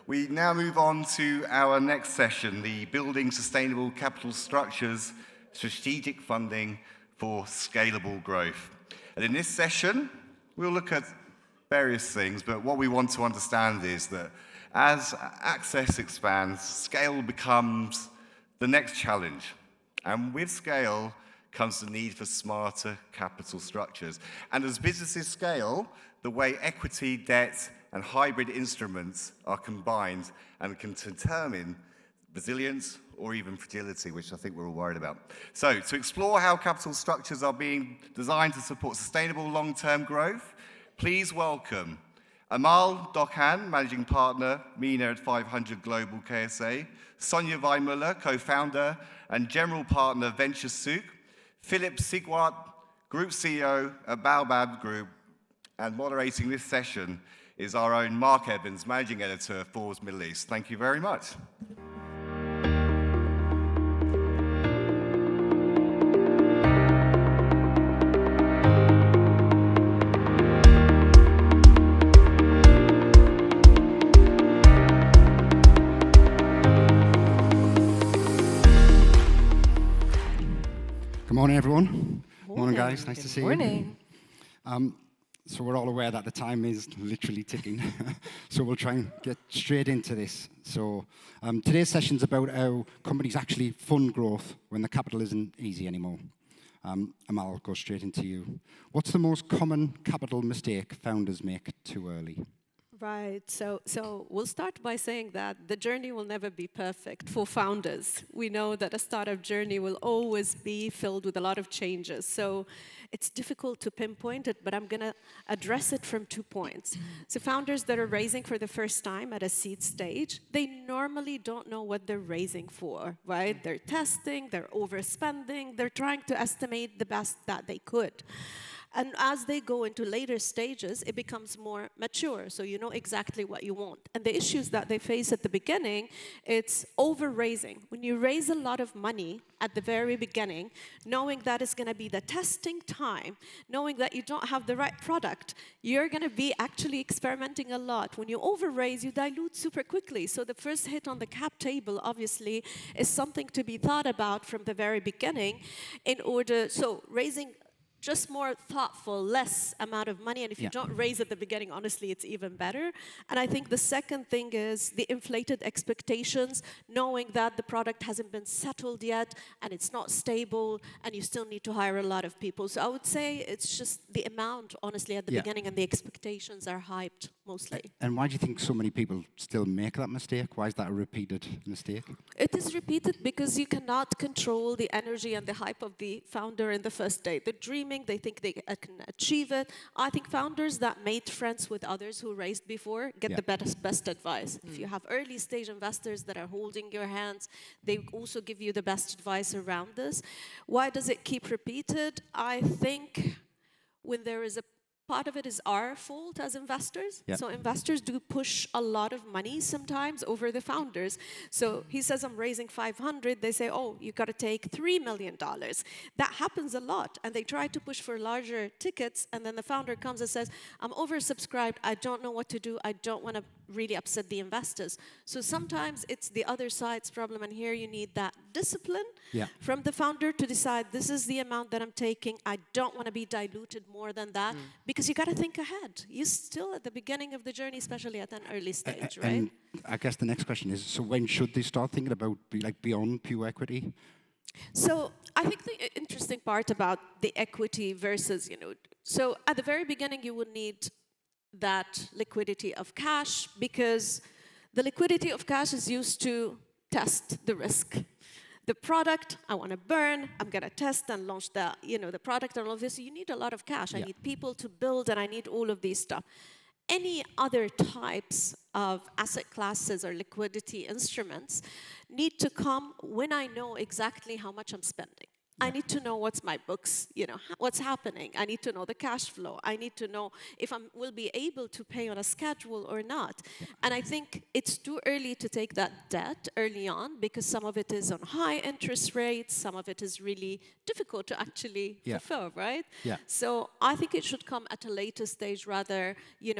We now move on to our next session, the Building Sustainable Capital Structures, Strategic Funding for Scalable Growth. And in this session, we'll look at various things, but what we want to understand is that as access expands, scale becomes the next challenge. And with scale comes the need for smarter capital structures. And as businesses scale, the way equity, debt, and hybrid instruments are combined and can determine resilience or even fragility, which I think we're all worried about. So, to explore how capital structures are being designed to support sustainable long-term growth, please welcome Amal Dokhan, Managing Partner, MENA at 500 Global KSA, Sonia Weymuller, Co-Founder and General Partner, VentureSouq, Philip Sigwart, Group CEO at Baobab Group, and moderating this session is our own Mark Evans, Managing Editor of Forbes Middle East. Thank you very much. Good morning, everyone. Morning, guys. Nice to see you. Morning. So we're all aware that the time is literally ticking. So we'll try and get straight into this. So today's session's about how companies actually fund growth when the capital isn't easy anymore. Amal, I'll go straight into you. What's the most common capital mistake founders make too early? Right, so we'll start by saying that the journey will never be perfect for founders. We know that a startup journey will always be filled with a lot of changes. So it's difficult to pinpoint it, but I'm going to address it from 2 points. So founders that are raising for the first time at a seed stage, they normally don't know what they're raising for, right? They're testing, they're overspending, they're trying to estimate the best that they could. And as they go into later stages, it becomes more mature, so you know exactly what you want. And the issues that they face at the beginning, it's over-raising. When you raise a lot of money at the very beginning, knowing that it's going to be the testing time, knowing that you don't have the right product, you're going to be actually experimenting a lot. When you over-raise, you dilute super quickly. So the first hit on the cap table, obviously, is something to be thought about from the very beginning in order, so raising just more thoughtful, less amount of money. And if you don't raise at the beginning, honestly, it's even better. And I think the second thing is the inflated expectations, knowing that the product hasn't been settled yet and it's not stable and you still need to hire a lot of people. So I would say it's just the amount, honestly, at the beginning, and the expectations are hyped mostly. And why do you think so many people still make that mistake? Why is that a repeated mistake? It is repeated because you cannot control the energy and the hype of the founder in the first day. They're dreaming, they think they can achieve it. I think founders that made friends with others who raised before get the best advice. If you have early stage investors that are holding your hands, they also give you the best advice around this. Why does it keep repeated? I think when there is a part of it is our fault as investors. So investors do push a lot of money sometimes over the founders. So he says, I'm raising 500. They say, oh, you got to take $3 million. That happens a lot. And they try to push for larger tickets. And then the founder comes and says, I'm oversubscribed. I don't know what to do. I don't want to really upset the investors. So sometimes it's the other side's problem. And here you need that discipline from the founder to decide, this is the amount that I'm taking. I don't want to be diluted more than that. Because you got to think ahead. You're still at the beginning of the journey, especially at an early stage, right? And I guess the next question is, so when should they start thinking about beyond pure equity? So I think the interesting part about the equity versus, so at the very beginning you would need that liquidity of cash, because the liquidity of cash is used to test the risk. The product, I want to burn, I'm going to test and launch the product and all of this. You need a lot of cash. I need people to build, and I need all of these stuff. Any other types of asset classes or liquidity instruments need to come when I know exactly how much I'm spending. I need to know what's my books, what's happening. I need to know the cash flow. I need to know if I will be able to pay on a schedule or not. And I think it's too early to take that debt early on because some of it is on high interest rates. Some of it is really difficult to actually fulfill, right? Yeah. So I think it should come at a later stage rather,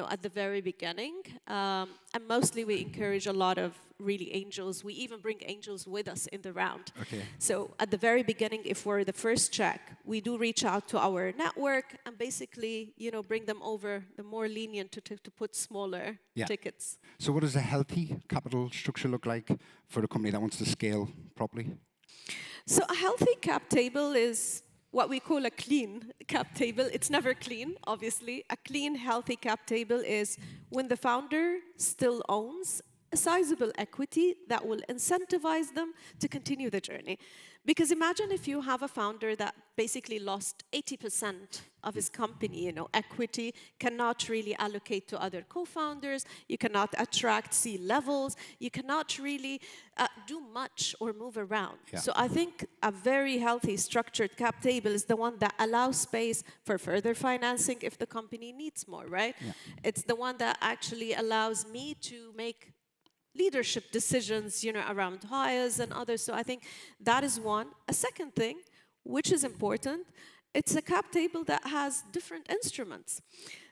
at the very beginning. And mostly we encourage a lot of really angels. We even bring angels with us in the round. Okay. So at the very beginning, if we're the first check, we do reach out to our network and basically, bring them over the more lenient to put smaller tickets. So what does a healthy capital structure look like for a company that wants to scale properly? So a healthy cap table is what we call a clean cap table. It's never clean, obviously. A clean, healthy cap table is when the founder still owns a sizable equity that will incentivize them to continue the journey. Because imagine if you have a founder that basically lost 80% of his company, equity, cannot really allocate to other co-founders, you cannot attract C-levels, you cannot really do much or move around. Yeah. So I think a very healthy structured cap table is the one that allows space for further financing if the company needs more, right? Yeah. It's the one that actually allows me to make leadership decisions, around hires and others. So I think that is one. A second thing, which is important, it's a cap table that has different instruments.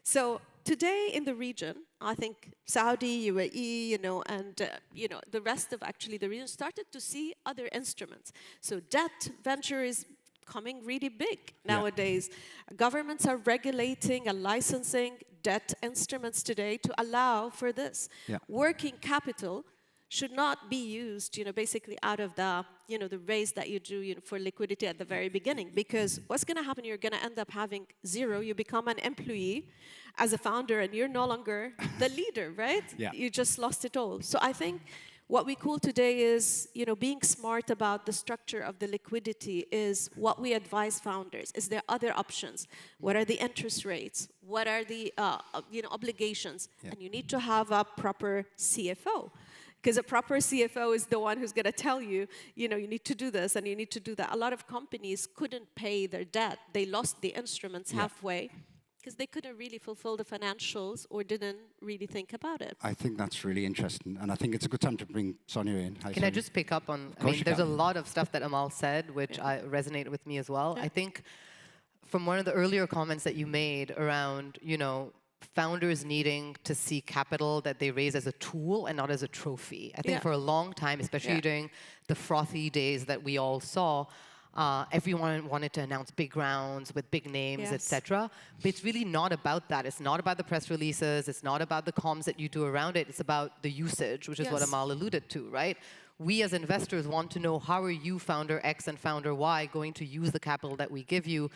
So today in the region, I think Saudi, UAE, and the rest of actually the region started to see other instruments. So debt venture is coming really big nowadays. Governments are regulating and licensing debt instruments today to allow for this. Yeah. Working capital should not be used, basically out of the, the raise that you do, for liquidity at the very beginning. Because what's going to happen? You're going to end up having zero. You become an employee as a founder, and you're no longer the leader, right? Yeah. You just lost it all. So I think what we call today is, being smart about the structure of the liquidity is what we advise founders. Is there other options? What are the interest rates? What are the, obligations? Yeah. And you need to have a proper CFO. Because a proper CFO is the one who's going to tell you, you need to do this and you need to do that. A lot of companies couldn't pay their debt. They lost the instruments halfway because they couldn't really fulfill the financials or didn't really think about it. I think that's really interesting, and I think it's a good time to bring Sonia in. Hi, Can Sonia. I just pick up on, there's a lot of stuff that Amal said, which resonated with me as well. I think from one of the earlier comments that you made around, founders needing to see capital that they raise as a tool and not as a trophy. I think for a long time, especially during the frothy days that we all saw, everyone wanted to announce big rounds with big names, etc. But it's really not about that. It's not about the press releases. It's not about the comms that you do around it. It's about the usage, which is what Amal alluded to, right? We as investors want to know, how are you, founder X and founder Y, going to use the capital that we give you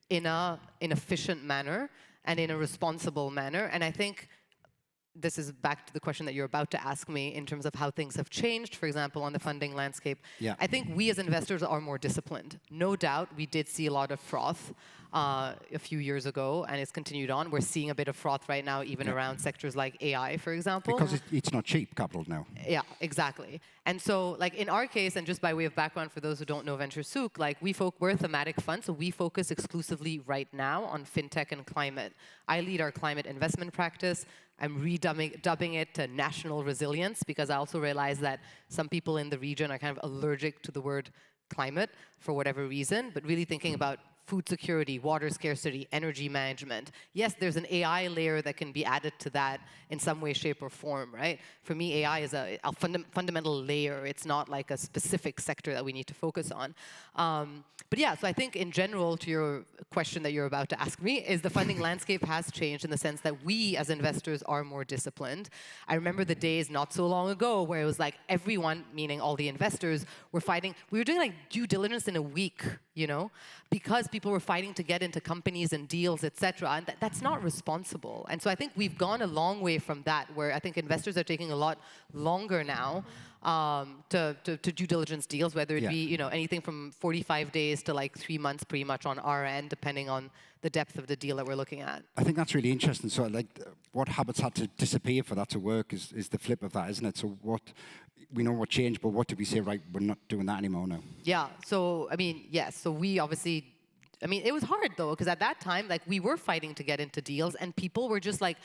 in an efficient manner and in a responsible manner. And I think this is back to the question that you're about to ask me in terms of how things have changed, for example, on the funding landscape. Yeah. I think we as investors are more disciplined. No doubt, we did see a lot of froth a few years ago, and it's continued on. We're seeing a bit of froth right now, even around sectors like AI, for example. Because it's not cheap capital now. Yeah, exactly. And so, in our case, and just by way of background for those who don't know VentureSouq, we're a thematic fund, so we focus exclusively right now on fintech and climate. I lead our climate investment practice. I'm dubbing it to national resilience, because I also realize that some people in the region are kind of allergic to the word climate for whatever reason, but really thinking about food security, water scarcity, energy management. Yes, there's an AI layer that can be added to that in some way, shape, or form, right? For me, AI is a fundamental layer. It's not like a specific sector that we need to focus on. But yeah, so I think in general, to your question that you're about to ask me, is the funding landscape has changed in the sense that we as investors are more disciplined. I remember the days not so long ago where it was like everyone, meaning all the investors, were fighting. We were doing due diligence in a week, because people were fighting to get into companies and deals, etc. And that's not responsible. And so I think we've gone a long way from that, where I think investors are taking a lot longer now to due diligence deals, whether it be anything from 45 days to like 3 months, pretty much on our end, depending on the depth of the deal that we're looking at. I think that's really interesting. So, like, what habits had to disappear for that to work is the flip of that, isn't it? So, we know what changed, but what did we say? Right, we're not doing that anymore now. Yeah. So, I mean, yes. So we obviously. I mean, it was hard though, because at that time, like, we were fighting to get into deals, and people were just like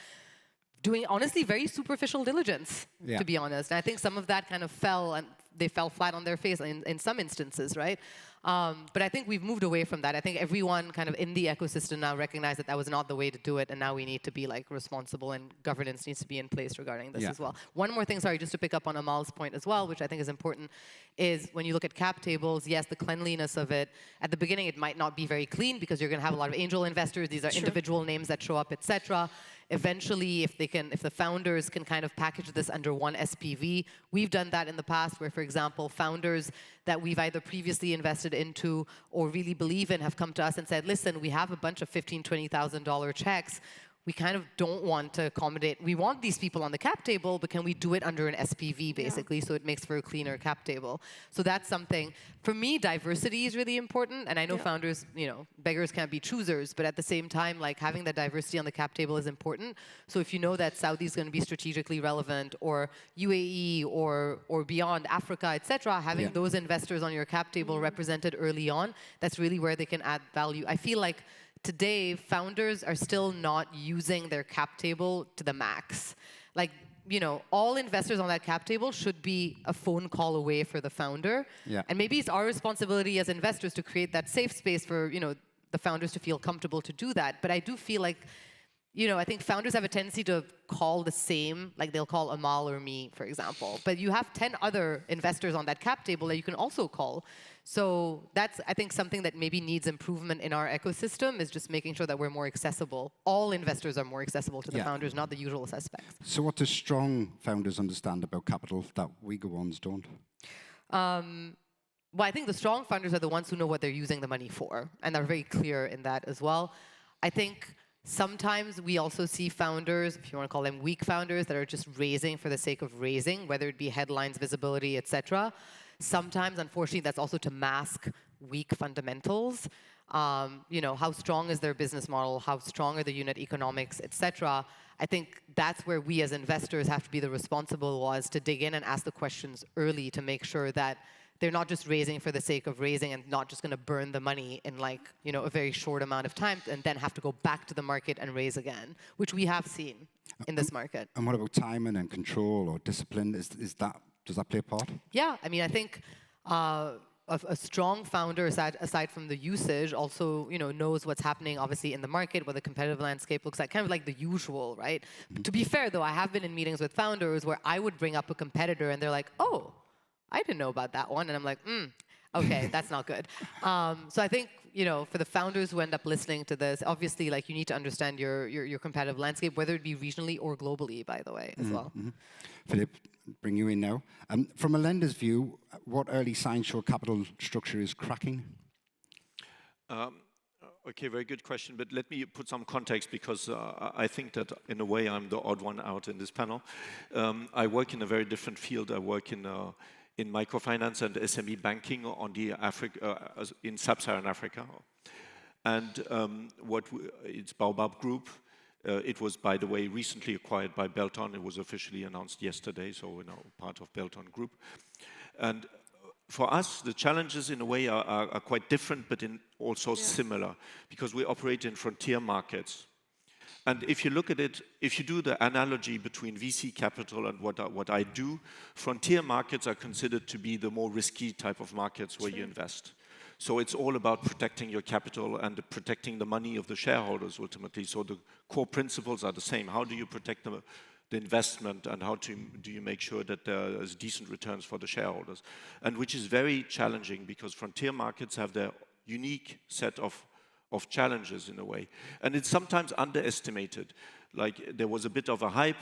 doing, honestly, very superficial diligence, to be honest. And I think some of that kind of fell, and they fell flat on their face in some instances, right? But I think we've moved away from that. I think everyone kind of in the ecosystem now recognized that that was not the way to do it, and now we need to be like responsible, and governance needs to be in place regarding this as well. One more thing, sorry, just to pick up on Amal's point as well, which I think is important, is when you look at cap tables, yes, the cleanliness of it, at the beginning it might not be very clean because you're going to have a lot of angel investors, these are individual names that show up, etc. Eventually, if the founders can kind of package this under one SPV, we've done that in the past where, for example, founders that we've either previously invested into or really believe in have come to us and said, listen, we have a bunch of $15,000, $20,000 checks. We kind of don't want to accommodate. We want these people on the cap table, but can we do it under an SPV, basically, so it makes for a cleaner cap table? So that's something. For me, diversity is really important. And I know founders, beggars can't be choosers. But at the same time, like, having that diversity on the cap table is important. So if you know that Saudi is going to be strategically relevant, or UAE, or beyond Africa, etc., having those investors on your cap table represented early on, that's really where they can add value. I feel like today, founders are still not using their cap table to the max. Like, all investors on that cap table should be a phone call away for the founder. And maybe it's our responsibility as investors to create that safe space for, the founders to feel comfortable to do that. But I do feel like, I think founders have a tendency to call the same, like they'll call Amal or me, for example. But you have 10 other investors on that cap table that you can also call. So that's, I think, something that maybe needs improvement in our ecosystem, is just making sure that we're more accessible. All investors are more accessible to the founders, not the usual suspects. So what do strong founders understand about capital that weaker ones don't? Well, I think the strong founders are the ones who know what they're using the money for, and are very clear in that as well. I think sometimes we also see founders, if you want to call them weak founders, that are just raising for the sake of raising, whether it be headlines, visibility, etc. Sometimes, unfortunately, that's also to mask weak fundamentals. How strong is their business model? How strong are the unit economics, etc. I think that's where we as investors have to be the responsible ones to dig in and ask the questions early to make sure that they're not just raising for the sake of raising and not just going to burn the money in a very short amount of time and then have to go back to the market and raise again, which we have seen in this market. And what about timing and control or discipline? Does that play a part? Yeah, I mean, I think a strong founder, aside from the usage, also knows what's happening, obviously, in the market, what the competitive landscape looks like, kind of like the usual, right? To be fair, though, I have been in meetings with founders where I would bring up a competitor and they're like, oh, I didn't know about that one. And I'm like, okay, that's not good. So I think, for the founders who end up listening to this, obviously, like, you need to understand your competitive landscape, whether it be regionally or globally, by the way, as well. Philip, bring you in now. From a lender's view, what early signs show capital structure is cracking? Okay, very good question, but let me put some context, because I think that in a way I'm the odd one out in this panel. I work in a very different field. I work in microfinance and SME banking in sub-Saharan Africa. And it's Baobab Group. It was, by the way, recently acquired by Belton. It was officially announced yesterday, so we're now part of Belton Group. And for us, the challenges in a way are quite different, but also similar, because we operate in frontier markets. And if you look at it, if you do the analogy between VC capital and what I do, frontier markets are considered to be the more risky type of markets where you invest. So it's all about protecting your capital and protecting the money of the shareholders, ultimately. So the core principles are the same. How do you protect the investment, and how do you make sure that there is decent returns for the shareholders? And which is very challenging, because frontier markets have their unique set of challenges in a way. And it's sometimes underestimated. Like, there was a bit of a hype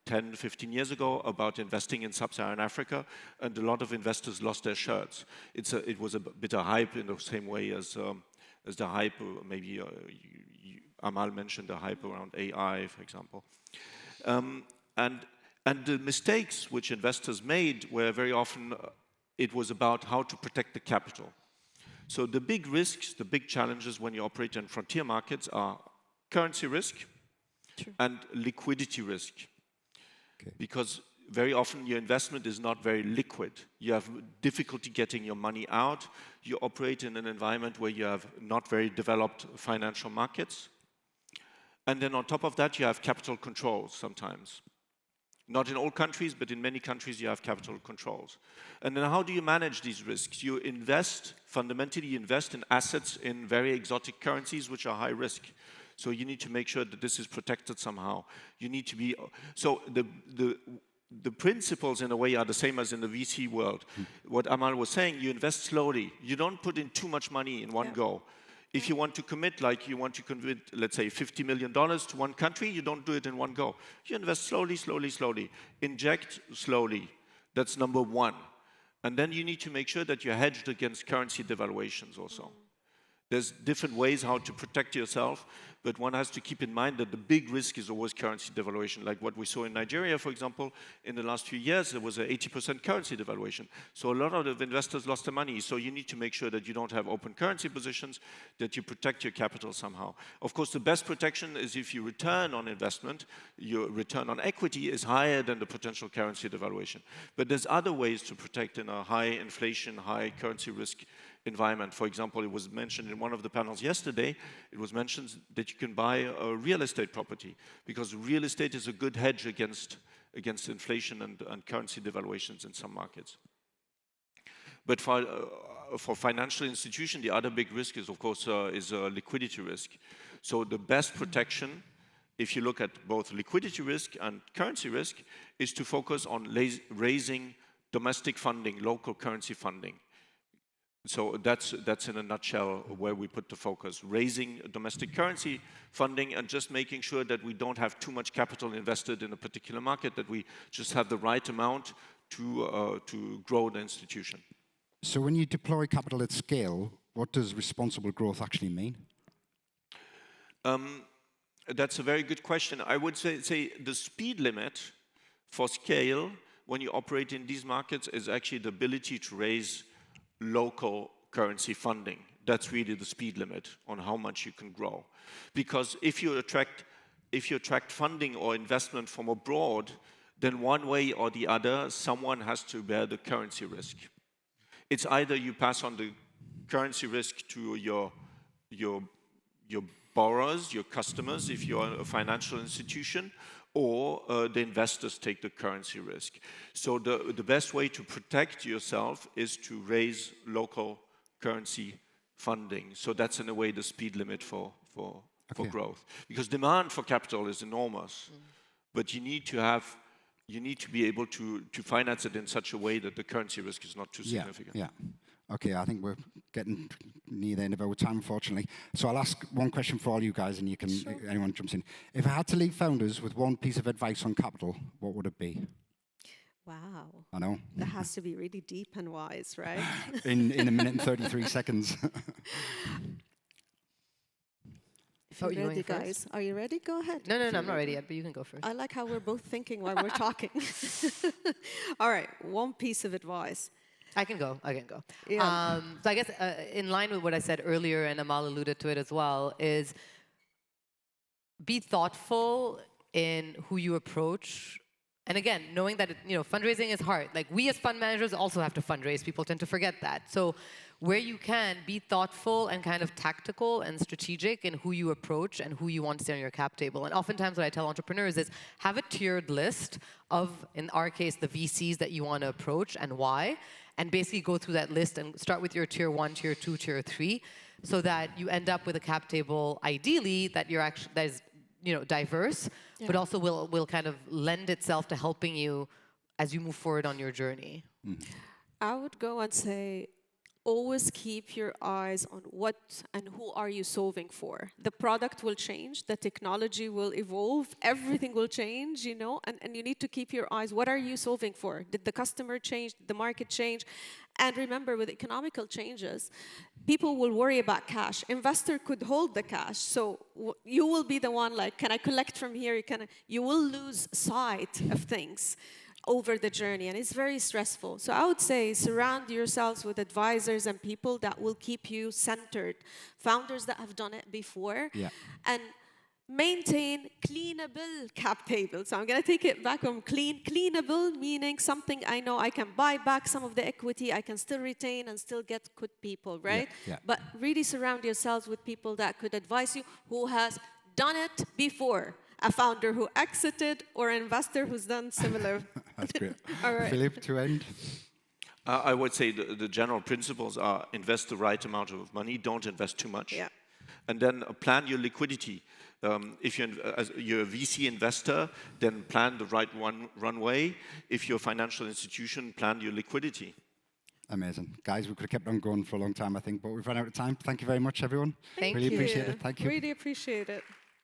10, 15 years ago about investing in sub-Saharan Africa, and a lot of investors lost their shirts. It was a bit of hype in the same way as the hype, maybe Amal mentioned the hype around AI, for example. And And the mistakes which investors made were very often, it was about how to protect the capital. So the big risks, the big challenges when you operate in frontier markets are currency risk and liquidity risk. Okay. Because very often your investment is not very liquid. You have difficulty getting your money out. You operate in an environment where you have not very developed financial markets. And then on top of that, you have capital controls sometimes. Not in all countries, but in many countries you have capital controls. And then how do you manage these risks? You invest, fundamentally invest in assets in very exotic currencies which are high risk. So you need to make sure that this is protected somehow. You need to be, so the principles in a way are the same as in the VC world. What Amal was saying, you invest slowly. You don't put in too much money in one go. If you want to commit, like you want to commit, let's say, $50 million to one country, you don't do it in one go. You invest slowly, slowly, slowly. Inject slowly. That's number one. And then you need to make sure that you're hedged against currency devaluations also. There's different ways how to protect yourself, but one has to keep in mind that the big risk is always currency devaluation. Like what we saw in Nigeria, for example, in the last few years, there was an 80% currency devaluation. So a lot of the investors lost their money. So you need to make sure that you don't have open currency positions, that you protect your capital somehow. Of course, the best protection is if you return on investment, your return on equity is higher than the potential currency devaluation. But there's other ways to protect in a high inflation, high currency risk environment. For example, it was mentioned in one of the panels yesterday, it was mentioned that you can buy a real estate property because real estate is a good hedge against inflation and currency devaluations in some markets. But for financial institutions, the other big risk is, of course, liquidity risk. So the best protection, if you look at both liquidity risk and currency risk, is to focus on raising domestic funding, local currency funding. So that's in a nutshell where we put the focus, raising domestic currency funding and just making sure that we don't have too much capital invested in a particular market, that we just have the right amount to grow the institution. So when you deploy capital at scale, what does responsible growth actually mean? That's a very good question. I would say the speed limit for scale when you operate in these markets is actually the ability to raise local currency funding. That's really the speed limit on how much you can grow. Because if you attract funding or investment from abroad, then one way or the other, someone has to bear the currency risk. It's either you pass on the currency risk to your borrowers, your customers, if you're a financial institution, or the investors take the currency risk. So the best way to protect yourself is to raise local currency funding. So that's in a way the speed limit for growth. Because demand for capital is enormous, but you need to be able to finance it in such a way that the currency risk is not too significant. Yeah. Okay, I think we're getting near the end of our time, unfortunately. So I'll ask one question for all you guys, and you can, anyone jumps in. If I had to leave founders with one piece of advice on capital, what would it be? Wow. I know. That has to be really deep and wise, right? in a minute and 33 seconds. If you're ready, guys. Are you ready? Go ahead. No, I'm not ready yet, but you can go first. I like how we're both thinking while we're talking. All right, one piece of advice. I can go. Yeah. So I guess in line with what I said earlier, and Amal alluded to it as well, is be thoughtful in who you approach. And again, knowing that fundraising is hard. Like we as fund managers also have to fundraise. People tend to forget that. So where you can, be thoughtful and kind of tactical and strategic in who you approach and who you want to sit on your cap table. And oftentimes what I tell entrepreneurs is have a tiered list of, in our case, the VCs that you want to approach and why. And basically go through that list and start with your tier 1, tier 2, tier 3, so that you end up with a cap table, ideally, that you're actually that is diverse, but also will kind of lend itself to helping you as you move forward on your journey. I would go and say, always keep your eyes on what and who are you solving for. The product will change, the technology will evolve, everything will change, you know, and you need to keep your eyes, what are you solving for? Did the customer change? Did the market change? And remember, with economical changes, people will worry about cash. Investor could hold the cash, so you will be the one like, can I collect from here? You will lose sight of things over the journey, and it's very stressful. So I would say surround yourselves with advisors and people that will keep you centered, founders that have done it before, and maintain cleanable cap tables. So I'm going to take it back from cleanable, meaning something I know I can buy back some of the equity, I can still retain and still get good people, right? But really surround yourselves with people that could advise you, who has done it before. A founder who exited or an investor who's done similar. That's great. All right. Philip, to end. I would say the general principles are invest the right amount of money, don't invest too much. And then plan your liquidity. If you're a VC investor, then plan the right runway. If you're a financial institution, plan your liquidity. Amazing. Guys, we could have kept on going for a long time, I think, but we've run out of time. Thank you very much, everyone. Thank really you. Appreciate it. Thank you. Really appreciate it.